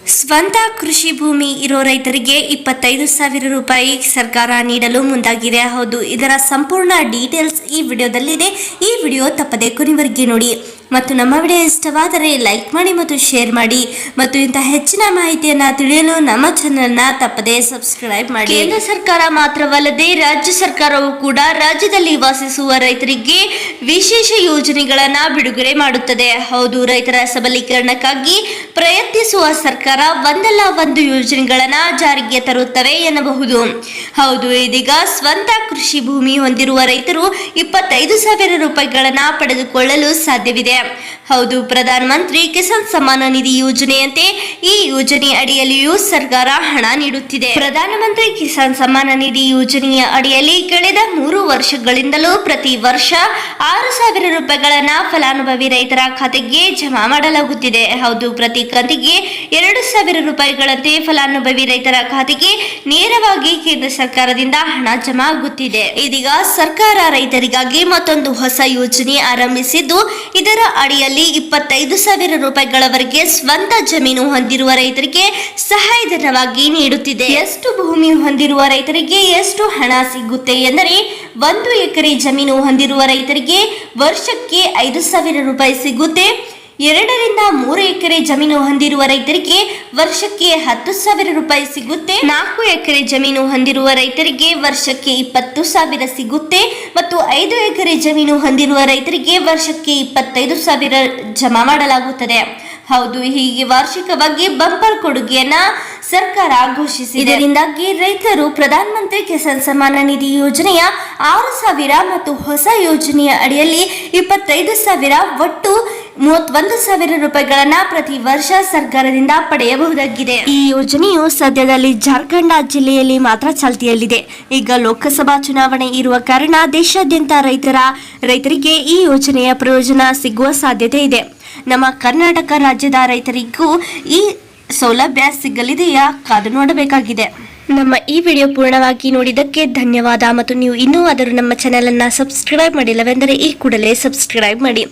ಸ್ವಂತ ಕೃಷಿ ಭೂಮಿ ಇರೋ ರೈತರಿಗೆ 25,000 ರೂಪಾಯಿ ಸರ್ಕಾರ ನೀಡಲು ಮುಂದಾಗಿದೆ. ಹೌದು, ಇದರ ಸಂಪೂರ್ಣ ಡೀಟೇಲ್ಸ್ ಈ ವಿಡಿಯೋದಲ್ಲಿದೆ. ಈ ವಿಡಿಯೋ ತಪ್ಪದೆ ಕೊನೆವರೆಗೆ ನೋಡಿ ಮತ್ತು ನಮ್ಮ ವಿಡಿಯೋ ಇಷ್ಟವಾದರೆ ಲೈಕ್ ಮಾಡಿ ಮತ್ತು ಶೇರ್ ಮಾಡಿ ಮತ್ತು ಇಂತಹ ಹೆಚ್ಚಿನ ಮಾಹಿತಿಯನ್ನು ತಿಳಿಯಲು ನಮ್ಮ ಚಾನೆಲ್ನ ತಪ್ಪದೆ ಸಬ್ಸ್ಕ್ರೈಬ್ ಮಾಡಿ. ಕೇಂದ್ರ ಸರ್ಕಾರ ಮಾತ್ರವಲ್ಲದೆ ರಾಜ್ಯ ಸರ್ಕಾರವು ಕೂಡ ರಾಜ್ಯದಲ್ಲಿ ವಾಸಿಸುವ ರೈತರಿಗೆ ವಿಶೇಷ ಯೋಜನೆಗಳನ್ನ ಬಿಡುಗಡೆ ಮಾಡುತ್ತದೆ. ಹೌದು, ರೈತರ ಸಬಲೀಕರಣಕ್ಕಾಗಿ ಪ್ರಯತ್ನಿಸುವ ಸರ್ಕಾರ ಒಂದಲ್ಲ ಒಂದು ಯೋಜನೆಗಳನ್ನ ಜಾರಿಗೆ ತರುತ್ತವೆ ಎನ್ನಬಹುದು. ಹೌದು, ಇದೀಗ ಸ್ವಂತ ಕೃಷಿ ಭೂಮಿ ಹೊಂದಿರುವ ರೈತರು 25,000 ರೂಪಾಯಿಗಳನ್ನ ಪಡೆದುಕೊಳ್ಳಲು ಸಾಧ್ಯವಿದೆ. ಹೌದು, ಪ್ರಧಾನ ಮಂತ್ರಿ ಕಿಸಾನ್ ಸಮ್ಮಾನ ನಿಧಿ ಯೋಜನೆಯಂತೆ ಈ ಯೋಜನೆ ಅಡಿಯಲ್ಲಿಯೂ ಸರ್ಕಾರ ಹಣ ನೀಡುತ್ತಿದೆ. ಪ್ರಧಾನಮಂತ್ರಿ ಕಿಸಾನ್ ಸಮ್ಮಾನ ನಿಧಿ ಯೋಜನೆಯ ಅಡಿಯಲ್ಲಿ ಕಳೆದ 3 ವರ್ಷಗಳಿಂದಲೂ ಪ್ರತಿ ವರ್ಷ 6,000 ರೂಪಾಯಿಗಳನ್ನ ಫಲಾನುಭವಿ ರೈತರ ಖಾತೆಗೆ ಜಮಾ ಮಾಡಲಾಗುತ್ತಿದೆ. ಹೌದು, ಪ್ರತಿ ಕಂತಿಗೆ 2,000 ರೂಪಾಯಿಗಳಂತೆ ಫಲಾನುಭವಿ ರೈತರ ಖಾತೆಗೆ ನೇರವಾಗಿ ಕೇಂದ್ರ ಸರ್ಕಾರದಿಂದ ಹಣ ಜಮಾ ಆಗುತ್ತಿದೆ. ಇದೀಗ ಸರ್ಕಾರ ರೈತರಿಗಾಗಿ ಮತ್ತೊಂದು ಹೊಸ ಯೋಜನೆ ಆರಂಭಿಸಿದ್ದು, ಇದರ ಅಡಿಯಲ್ಲಿ 25,000 ರೂಪಾಯಿಗಳವರೆಗೆ ಸ್ವಂತ ಜಮೀನು ಹೊಂದಿರುವ ರೈತರಿಗೆ ಸಹಾಯಧನವಾಗಿ ನೀಡುತ್ತಿದೆ. ಎಷ್ಟು ಭೂಮಿ ಹೊಂದಿರುವ ರೈತರಿಗೆ ಎಷ್ಟು ಹಣ ಸಿಗುತ್ತೆ ಎಂದರೆ, 1 ಎಕರೆ ಜಮೀನು ಹೊಂದಿರುವ ರೈತರಿಗೆ ವರ್ಷಕ್ಕೆ 5,000 ರೂಪಾಯಿ ಸಿಗುತ್ತೆ. 2 ರಿಂದ 3 ಎಕರೆ ಜಮೀನು ಹೊಂದಿರುವ ರೈತರಿಗೆ ವರ್ಷಕ್ಕೆ 10,000 ರೂಪಾಯಿ ಸಿಗುತ್ತೆ. 4 ಎಕರೆ ಜಮೀನು ಹೊಂದಿರುವ ರೈತರಿಗೆ ವರ್ಷಕ್ಕೆ 20,000 ಸಿಗುತ್ತೆ ಮತ್ತು 5 ಎಕರೆ ಜಮೀನು ಹೊಂದಿರುವ ರೈತರಿಗೆ ವರ್ಷಕ್ಕೆ 25,000 ಜಮಾ ಮಾಡಲಾಗುತ್ತದೆ. ಹೌದು, ಹೀಗೆ ವಾರ್ಷಿಕವಾಗಿ ಬಂಪರ್ ಕೊಡುಗೆಯನ್ನ ಸರ್ಕಾರ ಘೋಷಿಸಿದೆ. ಇದರಿಂದಾಗಿ ರೈತರು ಪ್ರಧಾನ ಮಂತ್ರಿ ಕಿಸಾನ್ ಸಮ್ಮಾನ ನಿಧಿ ಯೋಜನೆಯ 6,000 ಮತ್ತು ಹೊಸ ಯೋಜನೆಯ ಅಡಿಯಲ್ಲಿ 25,000 ಒಟ್ಟು 31,000 ರೂಪಾಯಿಗಳನ್ನ ಪ್ರತಿ ವರ್ಷ ಸರ್ಕಾರದಿಂದ ಪಡೆಯಬಹುದಾಗಿದೆ. ಈ ಯೋಜನೆಯು ಸದ್ಯದಲ್ಲಿ ಜಾರ್ಖಂಡ್ ಜಿಲ್ಲೆಯಲ್ಲಿ ಮಾತ್ರ ಚಾಲ್ತಿಯಲ್ಲಿದೆ. ಈಗ ಲೋಕಸಭಾ ಚುನಾವಣೆ ಇರುವ ಕಾರಣ ದೇಶಾದ್ಯಂತ ರೈತರಿಗೆ ಈ ಯೋಜನೆಯ ಪ್ರಯೋಜನ ಸಿಗುವ ಸಾಧ್ಯತೆ ಇದೆ. ನಮ್ಮ ಕರ್ನಾಟಕ ರಾಜ್ಯದ ರೈತರಿಗೂ ಈ ಸೌಲಭ್ಯ ಸಿಗಲಿದೆಯಾ ಕಾದು ನೋಡಬೇಕಾಗಿದೆ. ನಮ್ಮ ಈ ವಿಡಿಯೋ ಪೂರ್ಣವಾಗಿ ನೋಡಿದ್ದಕ್ಕೆ ಧನ್ಯವಾದ ಮತ್ತು ನೀವು ಇನ್ನೂ ಆದರೂ ನಮ್ಮ ಚಾನೆಲ್ ಅನ್ನು ಸಬ್ಸ್ಕ್ರೈಬ್ ಮಾಡಿಲ್ಲವೆಂದರೆ ಈ ಕೂಡಲೇ ಸಬ್ಸ್ಕ್ರೈಬ್ ಮಾಡಿ.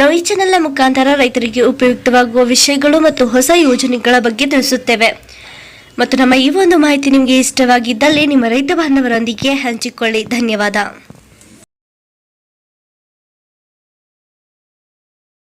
ನಾವು ಈ ಚಾನೆಲ್ನ ಮುಖಾಂತರ ರೈತರಿಗೆ ಉಪಯುಕ್ತವಾಗುವ ವಿಷಯಗಳು ಮತ್ತು ಹೊಸ ಯೋಜನೆಗಳ ಬಗ್ಗೆ ತಿಳಿಸುತ್ತೇವೆ. ಮತ್ತು ನಮ್ಮ ಈ ಒಂದು ಮಾಹಿತಿ ನಿಮಗೆ ಇಷ್ಟವಾಗಿದ್ದಲ್ಲಿ ನಿಮ್ಮ ರೈತ ಬಾಂಧವರೊಂದಿಗೆ ಹಂಚಿಕೊಳ್ಳಿ. ಧನ್ಯವಾದ.